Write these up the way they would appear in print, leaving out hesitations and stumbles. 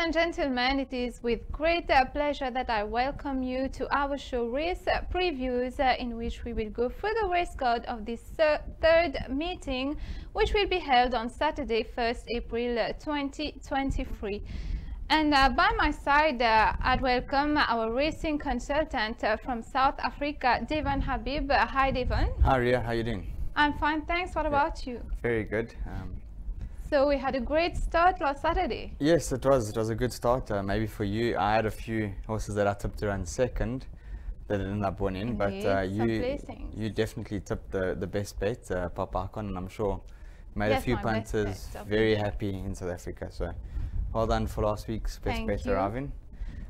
and gentlemen, it is with great pleasure that I welcome you to our show Race Previews, in which we will go through the race card of this third meeting, which will be held on Saturday, 1st April 2023. And by my side, I'd welcome our racing consultant from South Africa, Devon Habib. Hi, Devon. Hi, Ria. How are you doing? I'm fine, thanks. What about you? Very good. So we had a great start last Saturday. Yes, it was. It was a good start. Maybe for you, I had a few horses that I tipped to run second that ended up winning, but you definitely tipped the best bet, Papa Icon, and I'm sure made a few punters very happy in South Africa. So well done for last week's best bet arriving.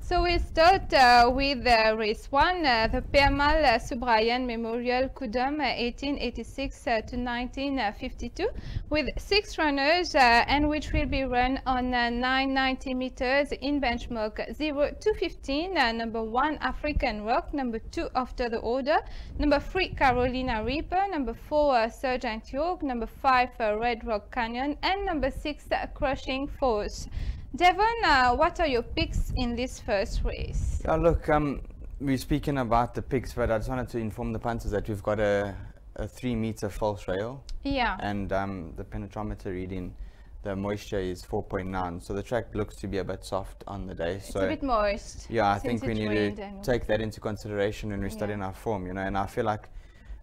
So we'll start with race 1, the Permal Subrayan Memorial Kudama 1886 to 1952, with 6 runners and which will be run on 990 meters in benchmark 0 to 15. Number 1 African Rock, number 2 After the Order, number 3 Carolina Reaper, number 4 Sergeant York, number 5 Red Rock Canyon, and number 6 Crushing Force. Devon, what are your picks in this first race? Yeah, look, we're speaking about the picks, but I just wanted to inform the punters that we've got a 3-meter false rail. Yeah. And the penetrometer reading, the moisture is 4.9, so the track looks to be a bit soft on the day. It's a bit moist. Yeah, I think we need to take that into consideration when we're studying our form, you know, and I feel like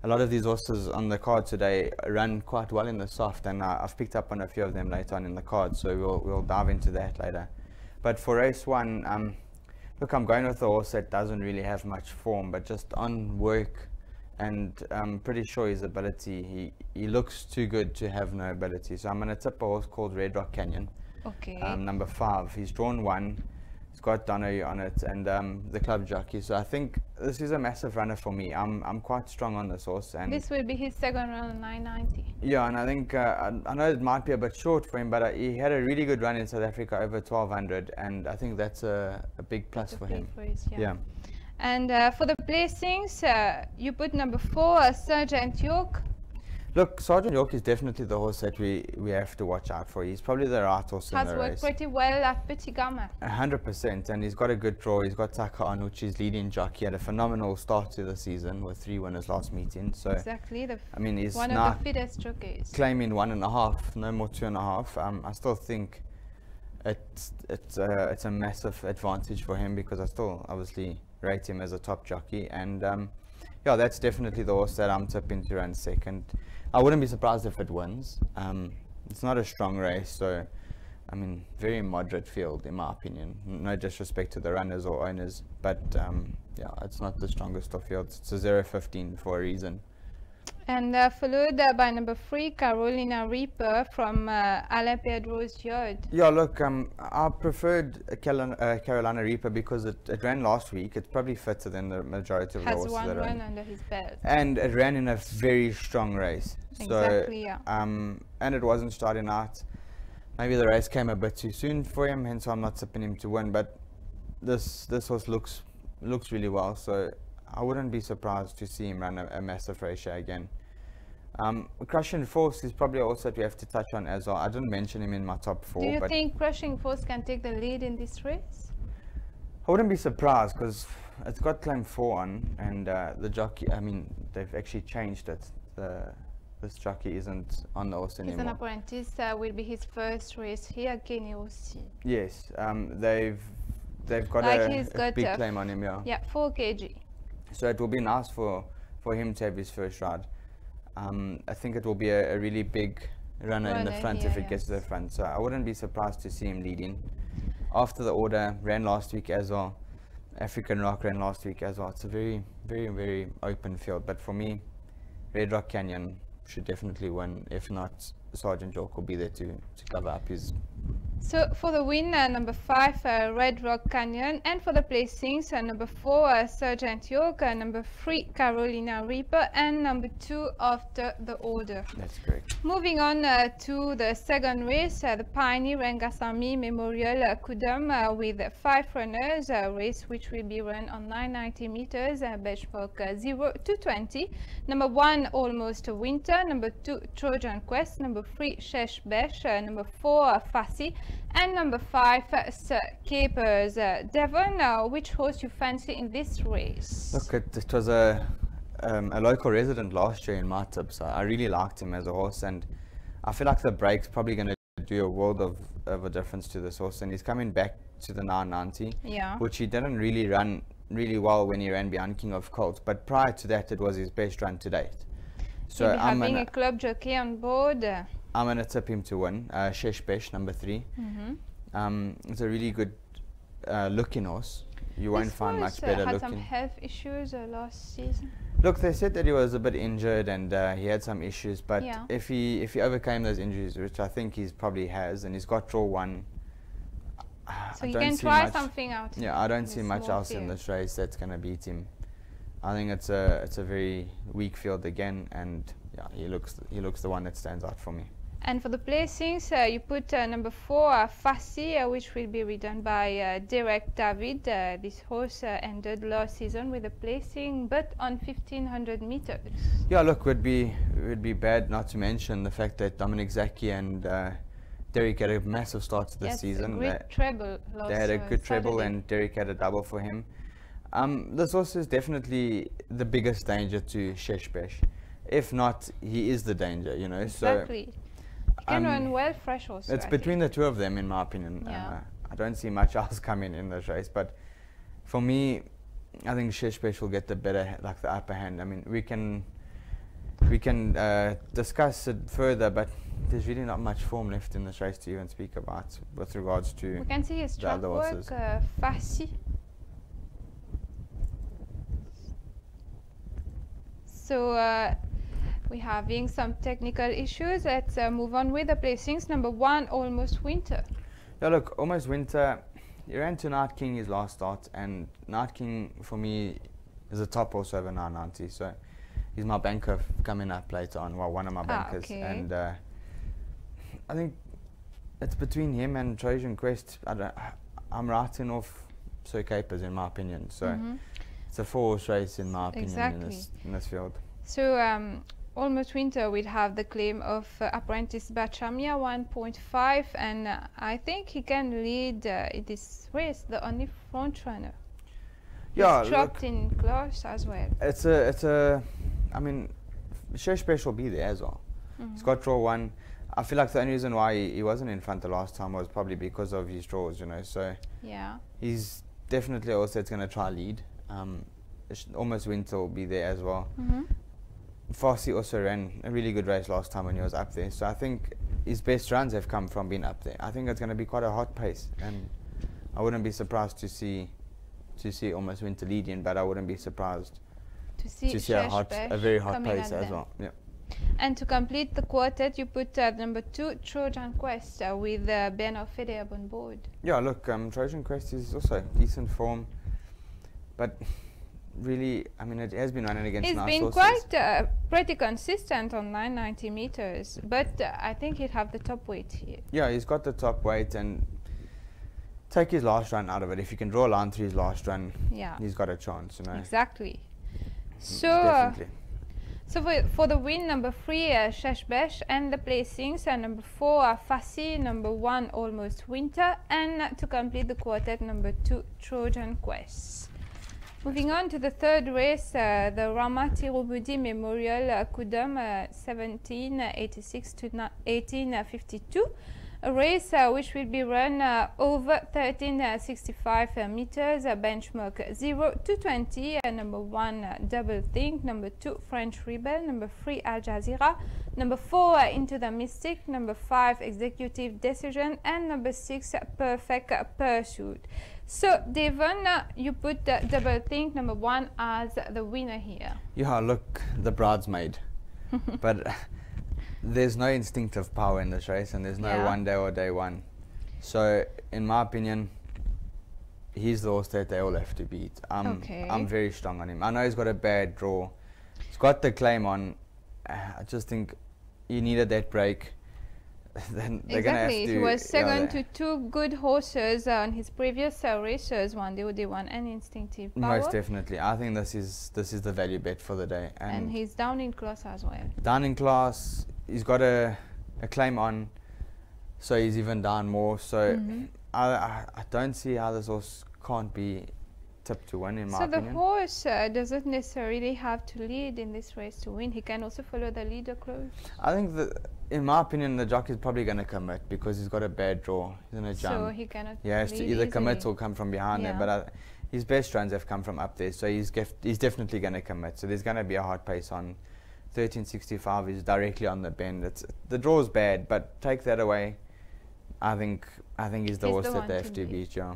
a lot of these horses on the card today run quite well in the soft, and I've picked up on a few of them later on in the card, so we'll dive into that later. But for race 1, look, I'm going with a horse that doesn't really have much form, but just on work, and I'm pretty sure his ability, he looks too good to have no ability. So I'm going to tip a horse called Red Rock Canyon. Okay. Number 5. He's drawn 1. It's got Donny on it, and the club jockey. So I think this is a massive runner for me. I'm quite strong on this horse, and this will be his second run on 990. Yeah, and I think I know it might be a bit short for him, but he had a really good run in South Africa over 1200, and I think that's a big plus for him. Yeah. And for the placings, you put number 4 Sergeant York. Look, Sergeant York is definitely the horse that we have to watch out for. He's probably the right horse in the race. Has worked pretty well at Petit Gamma. 100%, and he's got a good draw. He's got Taka Anucci's leading jockey. He had a phenomenal start to the season with 3 winners last meeting. So exactly, I mean, he's one of the fittest jockeys. Claiming 1.5, no more 2.5. I still think it's a massive advantage for him, because I still obviously rate him as a top jockey, and yeah, that's definitely the horse that I'm tipping to run second. I wouldn't be surprised if it wins. It's not a strong race, so I mean, very moderate field in my opinion. No disrespect to the runners or owners, but yeah, it's not the strongest of fields. It's a 0.15 for a reason. And followed by number 3 Carolina Reaper from Alain Pedro's yard. Yeah, look, I preferred Carolina Reaper because it ran last week. It's probably fitter than the majority of the horses that run. Has 1 run under his belt. And it ran in a very strong race. Exactly, so, yeah. And it wasn't starting out. Maybe the race came a bit too soon for him, hence I'm not tipping him to win. But this horse looks really well, so I wouldn't be surprised to see him run a massive ratio again. Crushing Force is probably also that we have to touch on as well. I didn't mention him in my top 4. Do you think Crushing Force can take the lead in this race? I wouldn't be surprised, because it's got claim 4 on, and the jockey, I mean, they've actually changed it. This jockey isn't on the horse anymore. He's an apprentice, will be his first race here, Kenny aussi. Yes, they've got a big claim on him, yeah. Yeah, 4 kg. So it will be nice for him to have his first ride. I think it will be a really big runner in the front if it gets to the front. So I wouldn't be surprised to see him leading. After the Order ran last week as well. African Rock ran last week as well. It's a very, very, very open field. But for me, Red Rock Canyon should definitely win. If not, Sergeant York will be there to cover up his. So for the win, number 5 Red Rock Canyon, and for the placings, number 4 Sergeant York, number 3 Carolina Reaper, and number 2 After the Order. That's correct. Moving on to the second race, the Pioneer Ngasami Memorial Kudama, with 5 runners, a race which will be run on 990 meters, benchmark 0 to 20. Number 1 Almost Winter, number 2 Trojan Quest, number 3 Shesh Besh, number 4 Fassi, and number 5 Sir Capers. Devon, which horse you fancy in this race? Look, it was a local resident last year in my tips. I really liked him as a horse, and I feel like the break's probably going to do a world of a difference to this horse, and he's coming back to the 990, which he didn't really run really well when he ran behind King of Colts, but prior to that it was his best run to date. So I'm having a club jockey on board. I'm going to tip him to win, Shesh Besh, number 3. It's a really good looking horse. You won't find much better looking. Had some health issues last season. Look, they said that he was a bit injured and he had some issues, but if he overcame those injuries, which I think he probably has, and he's got draw 1, so you can try something out. Yeah, I don't see much else in this race that's going to beat him. I think it's a very weak field again, and yeah, he looks the one that stands out for me. And for the placings, you put number 4 Fassi, which will be ridden by Devon Habib. This horse ended last season with a placing, but on 1500 meters. Yeah, look, it would be bad not to mention the fact that Dominic Zaki and Derek had a massive start to the season. A great treble last They had a good treble, Saturday. and Derek had a double for him. This horse is definitely the biggest danger to Shesh Besh. If not, he is the danger, you know. Exactly. He can run well fresh horse. It's between the two of them, in my opinion. Yeah. I don't see much else coming in this race, but for me, I think Shesh Besh will get the upper hand. I mean, we can discuss it further, but there's really not much form left in this race to even speak about with regards to we can see his track work, Fassi. So we're having some technical issues. Let's move on with the placings. Number 1, Almost Winter. Yeah, look, Almost Winter, he ran to Night King his last start, and Night King for me is a top horse over 990, so he's my banker coming up later on, well, one of my bankers. Okay. And I think it's between him and Trojan Quest. I'm writing off Sir Capers, in my opinion, so it's a 4-horse race in my opinion in this field. So Almost Winter will have the claim of Apprentice Bachamia 1.5, and I think he can lead this race, the only front runner. Yeah, he's dropped in class as well. I mean, Shesh Besh will be there as well. He's got draw 1. I feel like the only reason why he wasn't in front the last time was probably because of his draws, you know. So yeah, he's definitely also going to try lead. Almost Winter will be there as well. Fassi also ran a really good race last time when he was up there, so I think his best runs have come from being up there. I think it's going to be quite a hot pace, and I wouldn't be surprised to see Almost Winter leading, but I wouldn't be surprised to see a very hot pace as well. Yeah. And to complete the quartet, you put number 2 Trojan Quest with Bernard Federer on board. Yeah, look, Trojan Quest is also decent form, but really, I mean, it has been running against nice horses. He's been quite pretty consistent on 990 meters, but I think he'd have the top weight here. Yeah, he's got the top weight, and take his last run out of it. If you can draw a line through his last run, he's got a chance, you know. Exactly. So, definitely. So for the win, number 3 Shesh Besh, and the placings number 4 Fassi, number 1 Almost Winter, and to complete the quartet, number 2 Trojan Quest. Moving on to the third race, the Ramatirul Budi Memorial Kudama 1786 to 1852. A race which will be run over 1365 meters, benchmark 0 to 20, number 1 Double Think, number 2 French Rebel, number 3 Al Jazeera, number 4 Into the Mystic, number 5 Executive Decision, and number 6 Perfect Pursuit. So Devon, you put Double Think, number 1, as the winner here. Yeah, look, the bridesmaid. But there's no instinctive power in this race, and there's no one day or day one. So, in my opinion, he's the horse that they all have to beat. I'm very strong on him. I know he's got a bad draw. He's got the claim on. I just think he needed that break. Then they're gonna have to, he was second to 2 good horses on his previous races, one DOD1 and Instinctive Power. Most definitely. I think this is the value bet for the day. And he's down in class as well. Down in class. He's got a a claim on, so he's even down more. So I don't see how this horse can't be tipped to win, in my opinion. So the horse doesn't necessarily have to lead in this race to win. He can also follow the leader close. I think that, in my opinion, the jockey is probably going to commit because he's got a bad draw. He's going to jump. So he cannot. He has to either commit or come from behind there. But his best runs have come from up there, so he's definitely going to commit. So there's going to be a hard pace on 1365. Is directly on the bend. The draw is bad, but take that away, I think he's the horse that they have to beat. Yeah.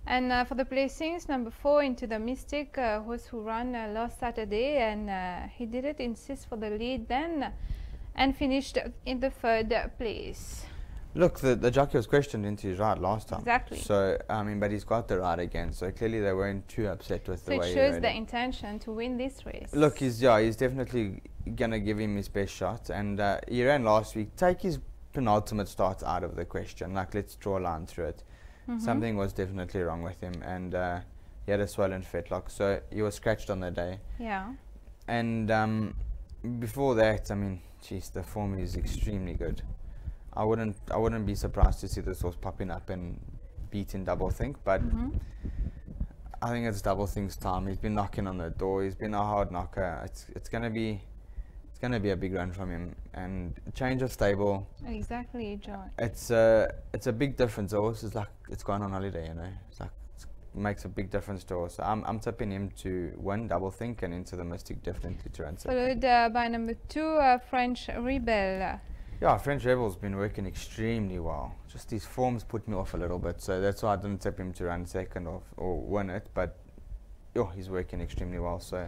And for the placings, number 4 Into the Mystic, horse who ran last Saturday, and he didn't insist for the lead then, and finished in the 3rd place. Look, the jockey was questioned into his ride last time. Exactly. So, I mean, but he's got the ride again, so clearly they weren't too upset with the way he So it shows rode the it. intention to win this race. Look, he's definitely going to give him his best shot, and he ran last week. Take his penultimate start out of the question. Like, let's draw a line through it. Something was definitely wrong with him, and he had a swollen fetlock, so he was scratched on the day. Yeah. And before that, I mean, geez, the form is extremely good. I wouldn't be surprised to see this horse popping up and beating Double Think, but I think it's Double Think's time. He's been knocking on the door. He's been a hard knocker. It's gonna be a big run from him, and change of stable. Exactly, John. It's a big difference. The horse is like it's going on holiday, you know. It's like it makes a big difference to us. I'm tipping him to win Double Think, and Into the Mystic definitely to run second. Followed by number 2 French Rebel. Yeah, French Rebel's been working extremely well. Just his form's put me off a little bit, so that's why I didn't tip him to run second or win it. But he's working extremely well. So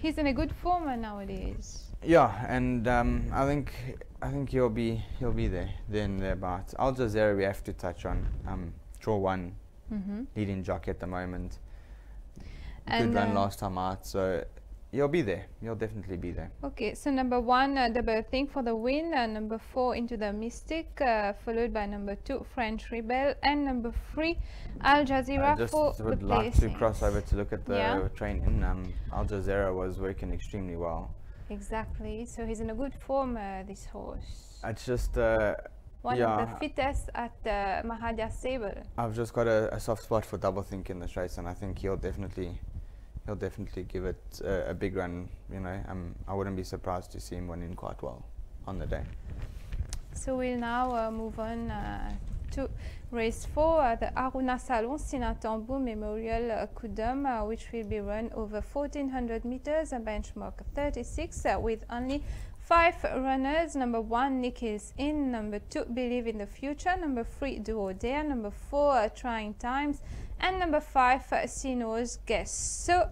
he's in a good form nowadays. Yeah, and I think he'll be there, then thereabouts. Al Jazeera we have to touch on. Draw 1, leading jockey at the moment. Good run last time out, so he'll be there. He'll definitely be there. Okay, so number 1 Double Think for the win, number 4 Into the Mystic, followed by number 2 French Rebel, and number 3 Al Jazeera for the just would like to cross over to look at the training. Al Jazeera was working extremely well. Exactly, so he's in a good form, this horse. It's just one of the fittest at Mahadia Stable. I've just got a soft spot for Double Think in this race, and I think he'll definitely give it a big run. You know, I wouldn't be surprised to see him winning quite well on the day. So we'll now move on to race 4, the Aruna Salon Sinatambu Memorial Kudama, which will be run over 1400 meters, a benchmark 36 with only 5 runners. Number 1 Nick is in, number 2 Believe in the Future, number 3 Duo Dare, number 4 Trying Times, and number 5 Sino's Guess. So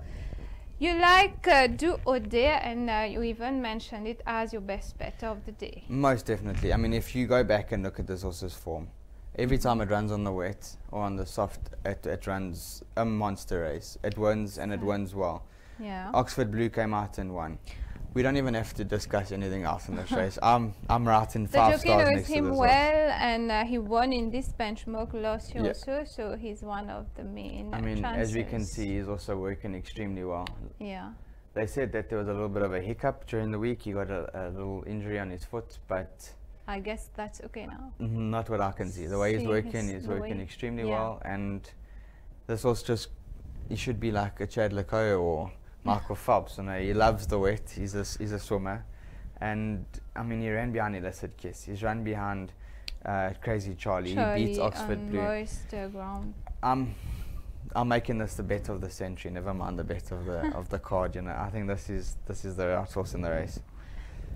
you like Do or Dare, and you even mentioned it as your best bet of the day. Most definitely. I mean, if you go back and look at this horse's form, every time it runs on the wet or on the soft, it runs a monster race. It wins, and it wins well. Yeah. Oxford Blue came out and won. We don't even have to discuss anything else in this race. I'm writing 5 stars next to this horse. The jockey knows him well, and he won in this benchmark last year also, so he's one of the main as we can see, he's also working extremely well. Yeah. They said that there was a little bit of a hiccup during the week. He got a little injury on his foot, but I guess that's okay now. Not what I can see. The way he's working extremely well, and this horse he should be like a Chad Lecoe or Michael Phelps. You know, he loves the wet. He's a swimmer, and I mean, he ran behind Illicit Kiss. He's run behind Crazy Charlie. He beats Oxford Blue. Moist ground. I'm making this the bet of the century. Never mind the bet of the card. You know, I think this is the right horse in the race.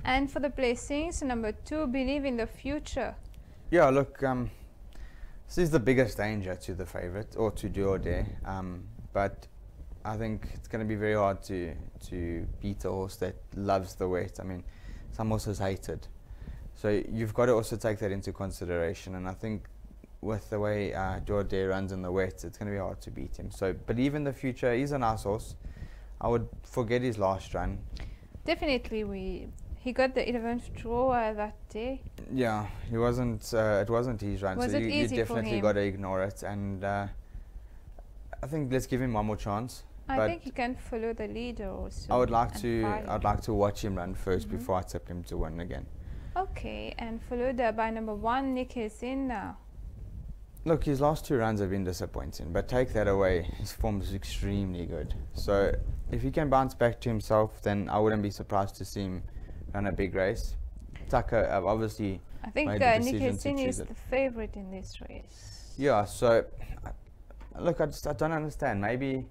And for the placings, number 2 Believe in the Future. Yeah, look, this is the biggest danger to the favourite, or to Do or Dare. But I think it's going to be very hard to beat a horse that loves the wet. I mean, some horses hate it. So you've got to also take that into consideration. And I think with the way Do or Dare runs in the wet, it's going to be hard to beat him. So Believe in the Future, he's a nice horse. I would forget his last run. Definitely, he got the 11th draw that day. Yeah, it wasn't his run, so you definitely got to ignore it. And I think let's give him one more chance. I think he can follow the leader also. I'd like to watch him run first before I tip him to win again. Okay, and followed by number 1, Nick Hilsin. Look, his last 2 runs have been disappointing, but take that away, his form is extremely good. So if he can bounce back to himself, then I wouldn't be surprised to see him run a big race. Tucker obviously I think made the Nick decision to Hilsin choose is it. the favorite in this race. Yeah, so look, I don't understand. Maybe,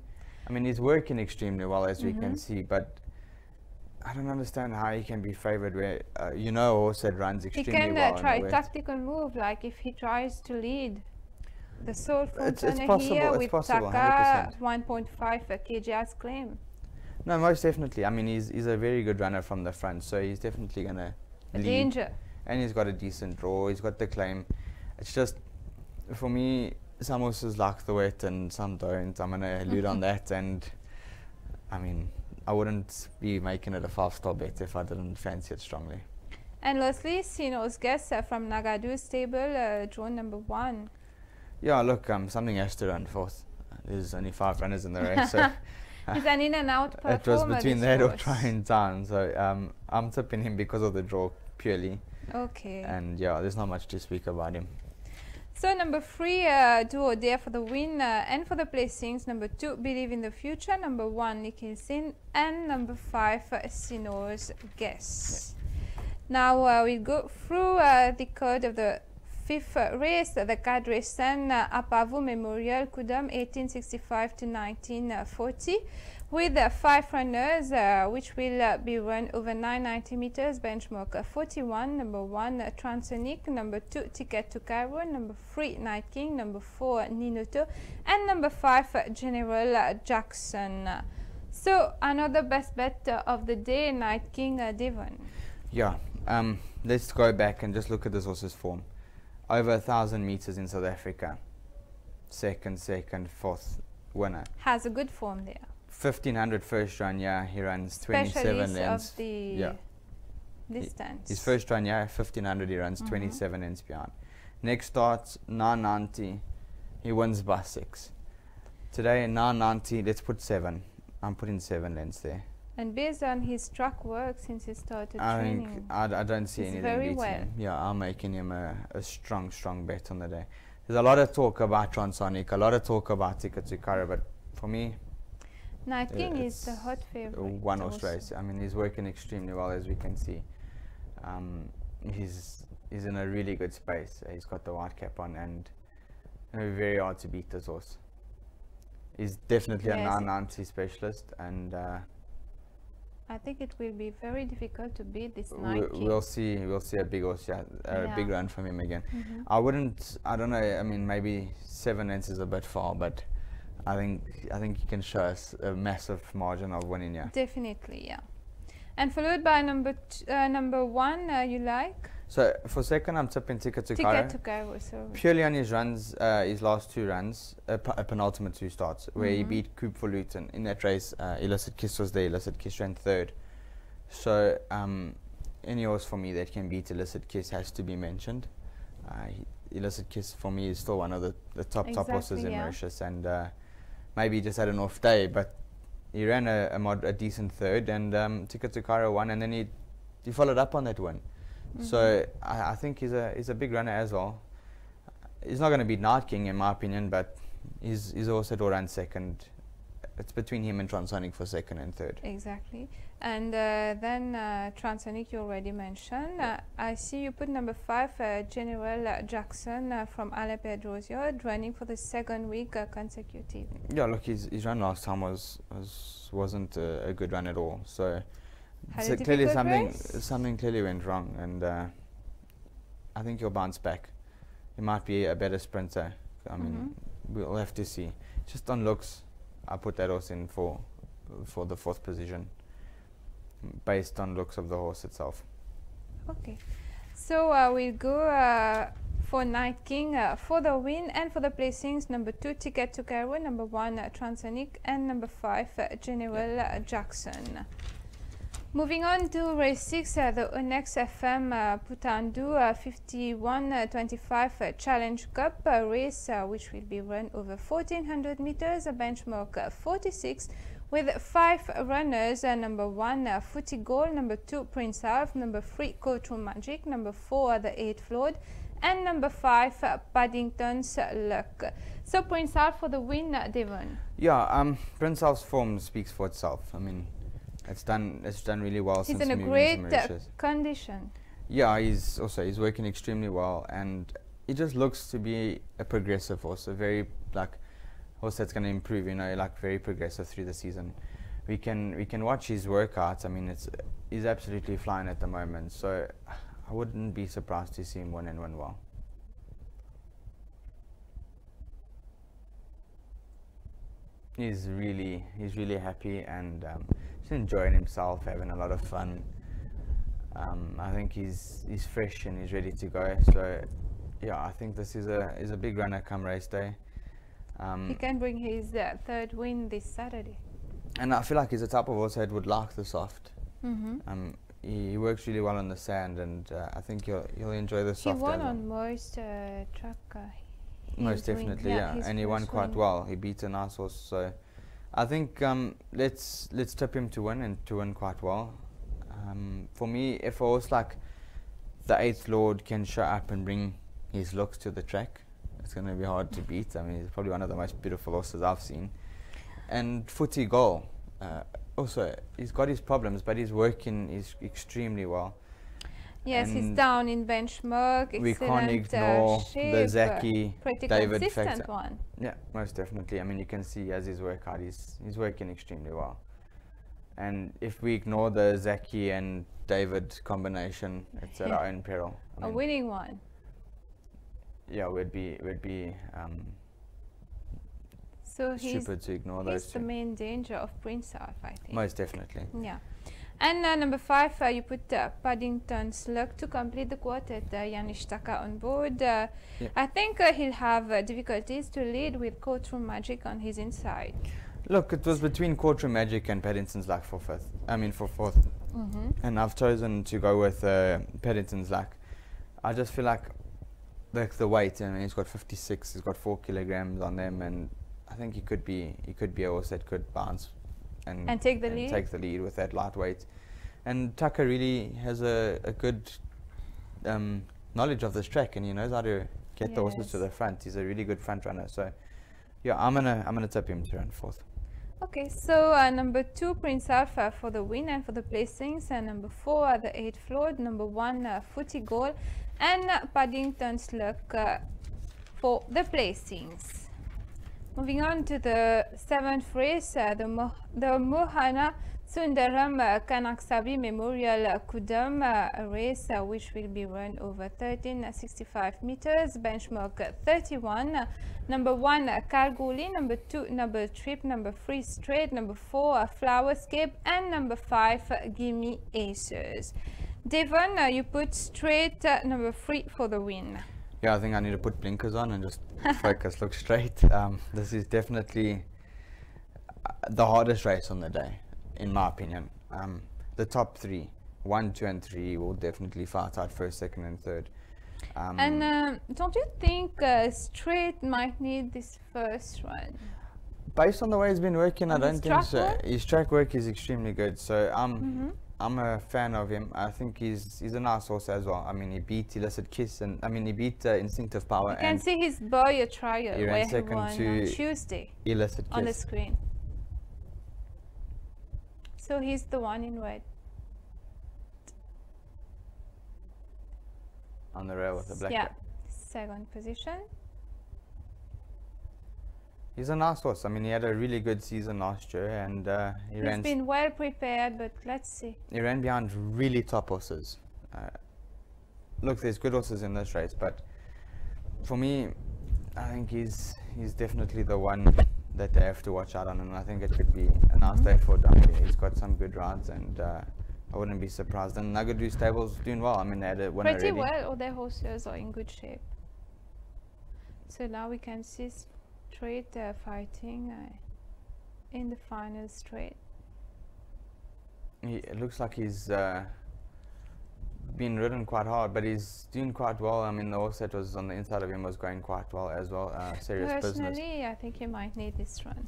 I mean, he's working extremely well, as we can see, but I don't understand how he can be favored where, you know, a horse that runs He extremely can well. try tactical move, like if he tries to lead the sole front It's runner possible, here it's with possible, Taka 100%. 1.5 kg as claim. No, most definitely. I mean, he's a very good runner from the front, so he's definitely going to A lead. danger. And he's got a decent draw, he's got the claim. It's just, for me, some horses like the wet and some don't. I'm going to allude on that, and I mean, I wouldn't be making it a 5-star bet if I didn't fancy it strongly. And lastly, Sino's guess from Nagadu's stable, draw number 1. Yeah, look, something has to run fourth. There's only 5 runners in the race, so He's an in and out performer. it was between this that or horse. trying town. So I'm tipping him because of the draw purely. Okay. And yeah, there's not much to speak about him. So number 3, Duo Dare for the win, and for the placings, number 2, Believe in the Future, number 1, Nick Hilsin, and number 5, Sino's Guess. Now we go through the code of the 5th race, the Cadre San Apavu Memorial Kudama 1865 to 1940, with 5 runners which will be run over 990 meters, benchmark 41, number 1 Transonic, number 2 Ticket to Cairo, number 3 Night King, number 4 Ninoto, and number 5 General Jackson. So another best bet of the day, Night King Devon. Yeah, let's go back and just look at this horse's form. Over 1,000 meters in South Africa, second, fourth winner. Has a good form there. 1,500 first run, yeah, he runs 27 lengths. Of the Yeah. distance. His first run, yeah, 1,500, he runs 27 lengths behind. Next starts 990, he wins by 6. Today 990, let's put 7. I'm putting 7 lengths there. And based on his track work since he started I training, think I don't see he's anything very beating well. him. Yeah, I'm making him a strong bet on the day. There's a lot of talk about Transonic, a lot of talk about Ticket to Cairo, but for me, Night King is it's the hot favorite. a one-horse also. race. I mean, he's working extremely well, as we can see. He's in a really good space. He's got the white cap on, and very hard to beat this horse. He's definitely a Yes. 990 specialist, and I think it will be very difficult to beat this Night King. we'll see a big horse, yeah, a big Yeah. run from him again. I don't know, I mean, maybe 7 lengths is a bit far, but I think he can show us a massive margin of winning, yeah. Definitely, yeah. And followed by number 1, you like? So for second, I'm tipping Ticket to Cairo. Ticket to Cairo, sorry. Purely on his runs, his last 2 runs, a penultimate 2 starts, where he beat Coop for Luton. In that race, Illicit Kiss was there. Illicit Kiss ran 3rd. So any horse for me that can beat Illicit Kiss has to be mentioned. Illicit Kiss for me is still one of the top horses in yeah. Mauritius, and maybe he just had an off day, but he ran a decent 3rd, and Ticket to Cairo won, and then he followed up on that win. So I think he's a big runner as well. He's not going to beat Night King in my opinion, but he's also to run 2nd. It's between him and Transonic for 2nd and 3rd. Exactly. And then Transonic you already mentioned. I see you put number 5, General Jackson from Ale Pedro's yard, running for the 2nd week consecutive. Yeah, look, his run last time wasn't a good run at all. So Had a clearly difficult race? something clearly went wrong, and I think he'll bounce back. He might be a better sprinter. I mean, we'll have to see. Just on looks, I put that horse in for the 4th position, based on looks of the horse itself. Okay. So we'll go for Night King for the win, and for the placings, number 2 Ticket to Cairo, number 1 Transonic, and number 5 General Jackson. Moving on to race 6, the Onyx FM Putandu 5125 Challenge Cup race, which will be run over 1400 meters, a benchmark 46, with 5 runners. Number 1, Footy Goal, number 2, Prince Alf, number 3, Cadre Magic, number 4, the 8th Lord, and number 5, Paddington's Luck. So Prince Alf for the win, Devon. Yeah, Prince Alf's form speaks for itself. I mean, it's done really well He's since in a moving great to Mauritius. condition. Yeah, he's working extremely well, and he just looks to be a progressive horse, a very like horse that's going to improve. You know, like very progressive through the season. We can watch his workouts. I mean, he's absolutely flying at the moment. So I wouldn't be surprised to see him win and win well. He's really happy and he's enjoying himself, having a lot of fun. I think he's fresh and he's ready to go. So yeah, I think this is a big runner come race day. He can bring his 3rd win this Saturday. And I feel like he's the type of horse that would like the soft. He works really well on the sand, and I think he'll enjoy the soft. He won on most track. Most definitely, yeah, and he won quite well. He beat a nice horse, so I think let's tip him to win and to win quite well. For me, if a horse like the 8th Lord can show up and bring his looks to the track, it's going to be hard to beat. I mean, he's probably one of the most beautiful horses I've seen. And Footy Goal, also, he's got his problems, but he's working extremely well. Yes, he's down in benchmark. We can't ignore shape, the Zaki David consistent factor. One. Yeah, most definitely. I mean, you can see as his workout, he's working extremely well. And if we ignore the Zaki and David combination, it's at our own peril. I mean, a winning one. Yeah, would be so stupid to ignore those two. He's the main danger of Prince Alf, I think. Most definitely. Yeah. And number 5, you put Paddington's Luck to complete the quartet. Yanish Taka on board. I think he'll have difficulties to lead with Cadre Magic on his inside. Look, it was between Cadre Magic and Paddington's Luck for 4th. And I've chosen to go with Paddington's Luck. I just feel like the weight. I mean, he's got 56. He's got 4 kilograms on them, and I think he could be a horse that could bounce and take the lead with that lightweight. And Tucker really has a good knowledge of this track, and he knows how to get the horses to the front. He's a really good front runner. So yeah, I'm gonna tip him to run 4th. Okay, so number 2, Prince Alf for the win and for the placings, and number 4, the 8th Lord, number 1, Footy Goal, and Paddington's Luck for the placings. Moving on to the 7th race, the Mohana Sundaram Kanaksabi Memorial Kudama race, which will be run over 1365 meters, benchmark 31. Number 1, Kalgoorlie, number 2, Number Trip, number 3, Straight, number 4, Flowerscape, and number 5, Gimme Aces. Devon, you put Straight, number 3 for the win. Yeah, I think I need to put blinkers on and just focus, look straight. This is definitely the hardest race on the day, in my opinion. The top 3, 1, 2, and 3 will definitely fight out 1st, 2nd, and 3rd. And don't you think Straight might need this 1st run? Based on the way he's been working, I don't think so. Work? His track work is extremely good, so I'm a fan of him. I think he's a nice horse as well. I mean, he beat Illicit Kiss, and I mean, he beat Instinctive Power. You can see his boy trial he where ran he won on Tuesday Illicit on the Kiss. screen. So he's the one in red. On the rail with the black. Yeah, 2nd position. He's a nice horse. I mean, he had a really good season last year, and He's been well prepared, but let's see. He ran behind really top horses. Look, there's good horses in this race, but for me, I think he's definitely the one that they have to watch out on, and I think it could be a nice day for Dundee. He's got some good rides, and I wouldn't be surprised. And Nagadu Stable's doing well. I mean, they had a winner pretty already. well. All their horses are in good shape. So now we can see Straight fighting in the final straight. It looks like he's been ridden quite hard, but he's doing quite well. I mean, the horse that was on the inside of him was going quite well as well. Serious business. Personally, I think he might need this run.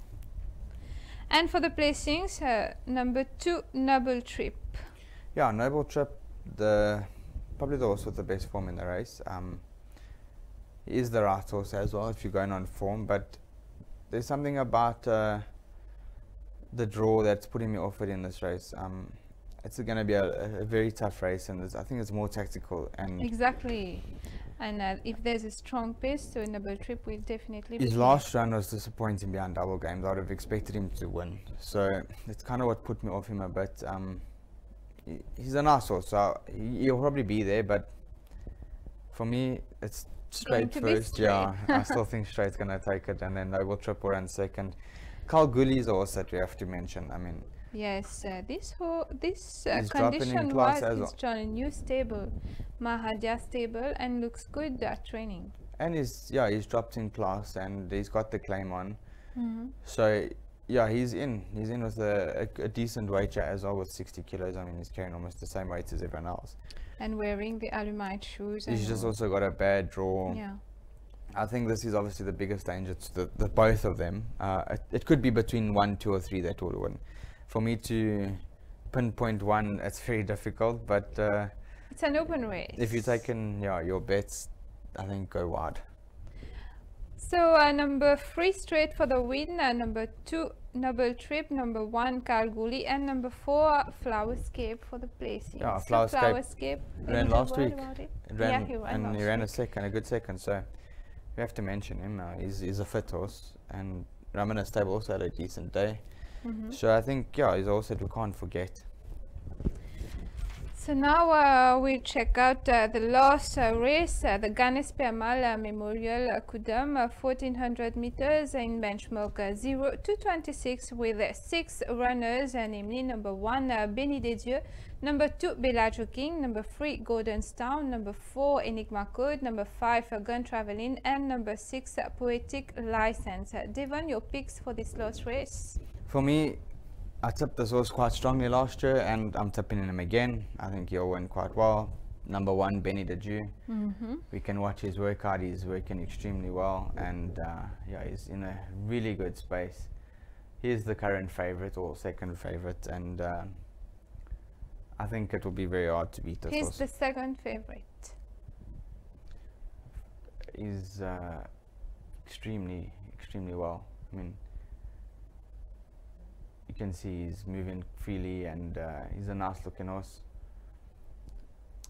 And for the placings, number 2, Noble Trip. Yeah, Noble Trip, probably the horse with the best form in the race. He is the right horse as well if you're going on form, but there's something about the draw that's putting me off it in this race. It's going to be a very tough race, and I think it's more tactical. And exactly. And if there's a strong pace, so Noble Trip will definitely be. His last run was disappointing behind double games. I would have expected him to win. So it's kind of what put me off him a bit. He's a nice horse, so he'll probably be there, but for me, it's straight first. Yeah, I still think straight's going to take it, and then Noble Trip will run second. Kalgoorlie is a horse that we have to mention. I mean, yes, this condition wise is on a new stable, Mahadia stable, and looks good at training. And he's dropped in class, and he's got the claim on. So yeah, he's in with a decent weight as well, with 60 kilos. I mean, he's carrying almost the same weight as everyone else. And wearing the alumite shoes. He's just also got a bad draw. Yeah. I think this is obviously the biggest danger to the both of them. It could be between 1, 2 or 3 that will win. For me to pinpoint one, it's very difficult, but it's an open race. If you're taking your bets, I think go wide. So number 3 straight for the win, number 2 Noble Trip, number 1 Kalgoorlie, and number 4 Flowerscape for the placing. Yeah, so Flowerscape ran last week. He ran a good second. So we have to mention him. He's a fit horse, and Ramana Stable also had a decent day. So I think he's also we can't forget. So now we'll check out the last race, the Ganes Permal Memorial Kudama, 1400 meters in benchmark 0-226 with 6 runners, namely number 1 Béni des Dieux, number 2 Bellagio King, number 3 Golden's Town, number 4 Enigma Code, number 5 Gun Traveling, and number 6 Poetic License. Devon, your picks for this last race? For me, I tipped this horse quite strongly last year, and I'm tipping him again. I think he'll win quite well. Number 1, Béni des Dieux. We can watch his workout. He's working extremely well, and he's in a really good space. He is the current favourite or second favourite, and I think it will be very hard to beat this horse. He's the second favourite. He's extremely well. I mean, you can see he's moving freely, and he's a nice looking horse.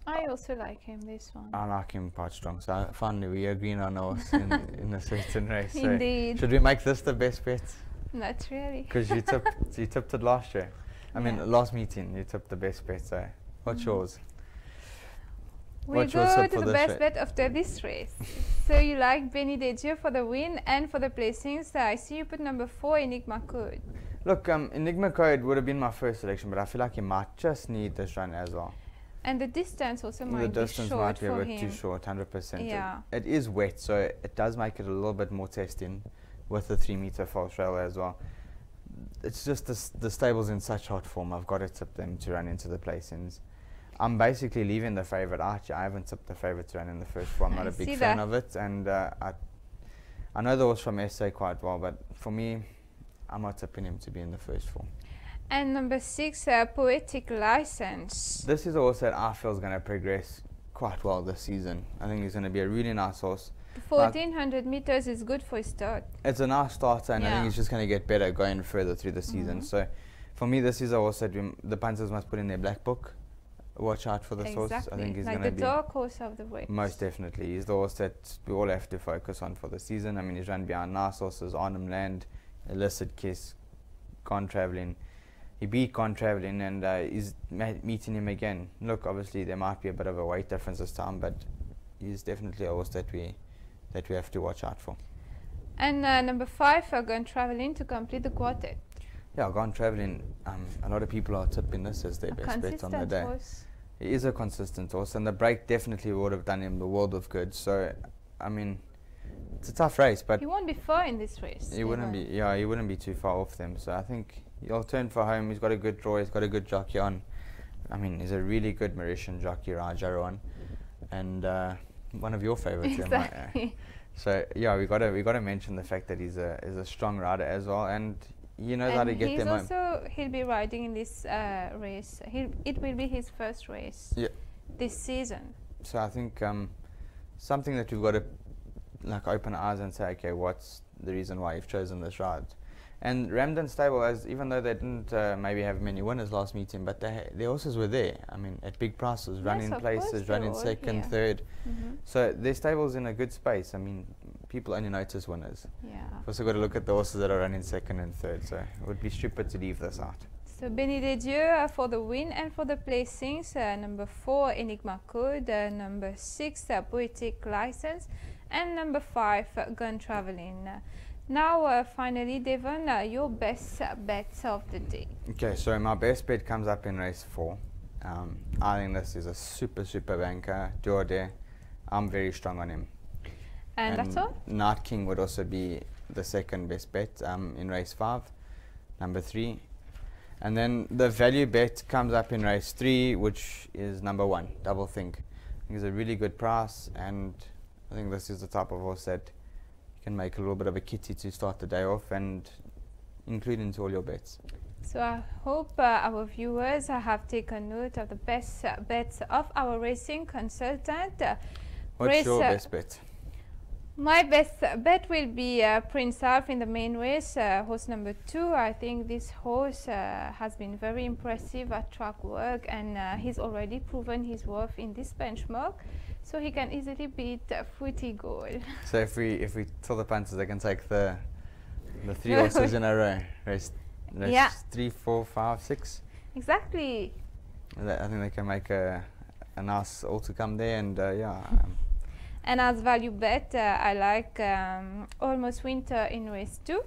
I also like him, this one. I like him quite strong, so finally we agree on a horse in a certain race. Indeed. So should we make this the best bet? Not really. Because you tipped it last year. I mean, last meeting you tipped the best bet, so what's yours? We go to the best bet after this race. So you like Béni des Dieux for the win, and for the placings, I see you put number 4 Enigma Code. Look, Enigma Code would have been my first selection, but I feel like he might just need this run as well. And the distance also might be short. The distance might be a bit too short, 100%. Yeah. It is wet, so it does make it a little bit more testing with the 3-meter false rail as well. It's just the stable's in such hot form. I've got to tip them to run into the placings. I'm basically leaving the favourite out. I haven't tipped the favourite to run in the first four. I'm not a big fan of it, and I know the horse from SA quite well, but for me, I'm not tipping him to be in the first four. And number 6, Poetic License. This is a horse that I feel is going to progress quite well this season. I think he's going to be a really nice horse. 1400 meters is good for a start. It's a nice starter, and I think he's just going to get better going further through the season. So for me, this is a horse that the punters must put in their black book. Watch out for this horse. I think he's going to be the dark horse of the race. Most definitely. He's the horse that we all have to focus on for the season. I mean, he's run behind nice horses, Arnhem Land, Illicit Kiss, Gone Travelling. He beat Gone Travelling, and he's meeting him again. Look, obviously there might be a bit of a weight difference this time, but he's definitely a horse that we have to watch out for. And number 5, Gone Travelling to complete the quartet. Yeah, Gone Travelling. A lot of people are tipping this as their best bet on the day. Horse. He is a consistent horse, and the break definitely would have done him the world of good. So, I mean, it's a tough race, but he won't be far in this race. He wouldn't be. Yeah, he wouldn't be too far off them. So I think he'll turn for home. He's got a good draw. He's got a good jockey on. I mean, he's a really good Mauritian jockey, Rajaruan, and one of your favourites. Exactly. So yeah, we got to mention the fact that he's a strong rider as well, and he knows how to get them home. He'll be riding in this race. It will be his first race this season. So I think something that we've got to like open our eyes and say, okay, what's the reason why you've chosen this ride? And Ramden Stable, even though they didn't maybe have many winners last meeting, but their horses were there. I mean, at big prices, running places, running second, third. So their stable's in a good space. I mean, people only notice winners. Yeah. We've also got to look at the horses that are running second and third. So it would be stupid to leave this out. So Béni des Dieux for the win and for the placings. Number 4, Enigma Code. Number 6, Poetic License. And number 5, Gun Traveling. Now, finally, Devon, your best bets of the day. Okay, so my best bet comes up in race 4. I think this is a super banker, Cadre. I'm very strong on him. And that's all? Night King would also be the second best bet in race 5, number 3. And then the value bet comes up in race 3, which is number 1, Double Think. I think it's a really good price, and I think this is the type of horse that can make a little bit of a kitty to start the day off and include into all your bets. So I hope our viewers have taken note of the best bets of our racing consultant. What's your best bet? My best bet will be Prince Alf in the main race, horse number 2. I think this horse has been very impressive at track work, and he's already proven his worth in this benchmark. So he can easily beat Footy Gold. So if we tell the punters they can take the 3 horses in a row, race 3, 4, 5, 6. Exactly. I think they can make a nice all to come there, and and as value bet, I like Almost Winter in race 2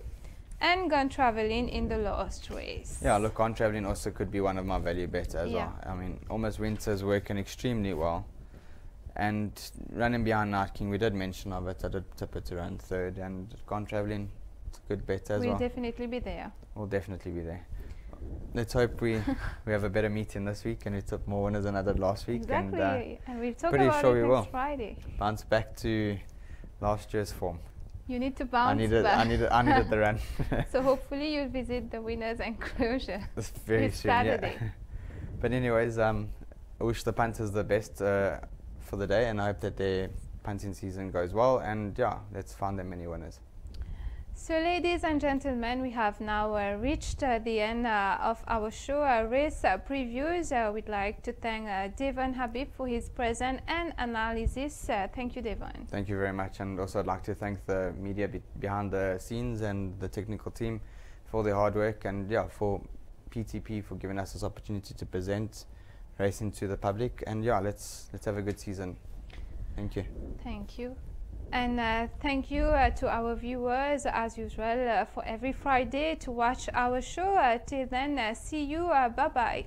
and Gun Traveling in the last race. Yeah, look, Gun Traveling also could be one of my value bets as well. I mean, Almost Winter is working extremely well. And running behind Night King, we did mention of it. I did tip it to run 3rd, and Gun Traveling, it's a good bet as well. We'll definitely be there. We'll definitely be there. Let's hope we have a better meeting this week, and we took more winners than I did last week. Exactly, and we'll talk pretty about sure it we next will Friday. Bounce back to last year's form. You need to bounce back. I needed the run. So hopefully you'll visit the winners enclosure. That's very soon, Saturday. Yeah. But anyways, I wish the punters the best for the day, and I hope that their punting season goes well, and let's find them many winners. So ladies and gentlemen, we have now reached the end of our show, race previews. We'd like to thank Devon Habib for his presence and analysis. Thank you, Devon. Thank you very much, and also I'd like to thank the media behind the scenes and the technical team for their hard work, and for PTP for giving us this opportunity to present racing to the public, and let's have a good season. Thank you. Thank you. And thank you to our viewers, as usual, for every Friday to watch our show. Till then, see you. Bye-bye.